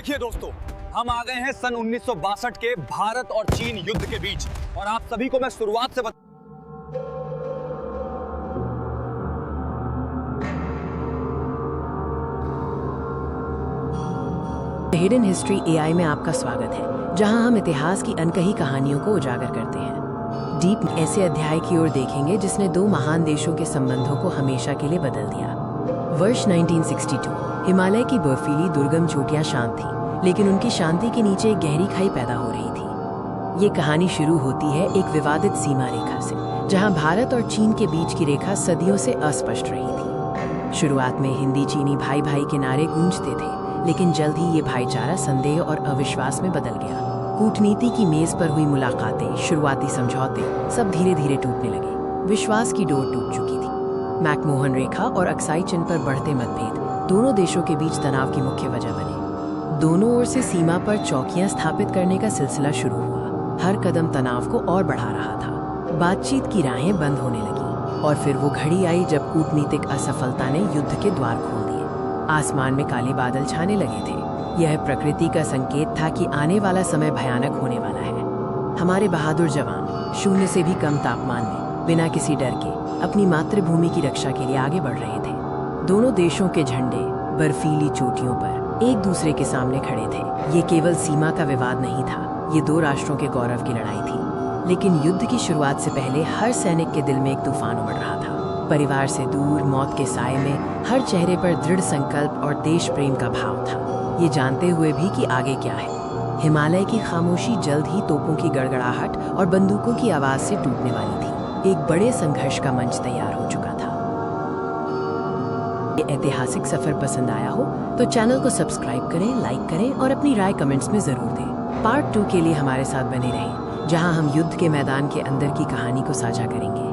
देखिए दोस्तों, हम आ गए हैं सन 1962 के भारत और चीन युद्ध के बीच, और आप सभी को मैं शुरुआत से हिडन हिस्ट्री एआई में आपका स्वागत है, जहां हम इतिहास की अनकही कहानियों को उजागर करते हैं। डीप ऐसे अध्याय की ओर देखेंगे जिसने दो महान देशों के संबंधों को हमेशा के लिए बदल दिया। वर्ष 1962, हिमालय की बर्फीली दुर्गम चोटियां शांत थीं, लेकिन उनकी शांति के नीचे एक गहरी खाई पैदा हो रही थी। ये कहानी शुरू होती है एक विवादित सीमा रेखा से, जहां भारत और चीन के बीच की रेखा सदियों से अस्पष्ट रही थी। शुरुआत में हिंदी चीनी भाई भाई के नारे गूंजते थे, लेकिन जल्द ही ये भाईचारा संदेह और अविश्वास में बदल गया। कूटनीति की मेज पर हुई मुलाकातें, शुरुआती समझौते सब धीरे धीरे टूटने लगे। विश्वास की डोर टूट चुकी थी। मैकमोहन रेखा और अक्साई चिन्ह पर बढ़ते मतभेद दोनों देशों के बीच तनाव की मुख्य वजह बने। दोनों ओर से सीमा पर चौकियां स्थापित करने का सिलसिला शुरू हुआ। हर कदम तनाव को और बढ़ा रहा था। बातचीत की राहें बंद होने लगी, और फिर वो घड़ी आई जब कूटनीतिक असफलता ने युद्ध के द्वार खोल दिए। आसमान में काले बादल छाने लगे थे। यह प्रकृति का संकेत था कि आने वाला समय भयानक होने वाला है। हमारे बहादुर जवान शून्य से भी कम तापमान में बिना किसी डर के अपनी मातृभूमि की रक्षा के लिए आगे बढ़ रहे थे। दोनों देशों के झंडे बर्फीली चोटियों पर एक दूसरे के सामने खड़े थे। ये केवल सीमा का विवाद नहीं था, ये दो राष्ट्रों के गौरव की लड़ाई थी। लेकिन युद्ध की शुरुआत से पहले हर सैनिक के दिल में एक तूफान उमड़ रहा था। परिवार से दूर, मौत के साए में हर चेहरे पर दृढ़ संकल्प और देश प्रेम का भाव था, ये जानते हुए भी कि आगे क्या है। हिमालय की खामोशी जल्द ही तोपों की गड़गड़ाहट और बंदूकों की आवाज से टूटने वाली थी। एक बड़े संघर्ष का मंच तैयार हो चुका था। ये ऐतिहासिक सफर पसंद आया हो तो चैनल को सब्सक्राइब करें, लाइक करें और अपनी राय कमेंट्स में जरूर दें। पार्ट 2 के लिए हमारे साथ बने रहें, जहां हम युद्ध के मैदान के अंदर की कहानी को साझा करेंगे।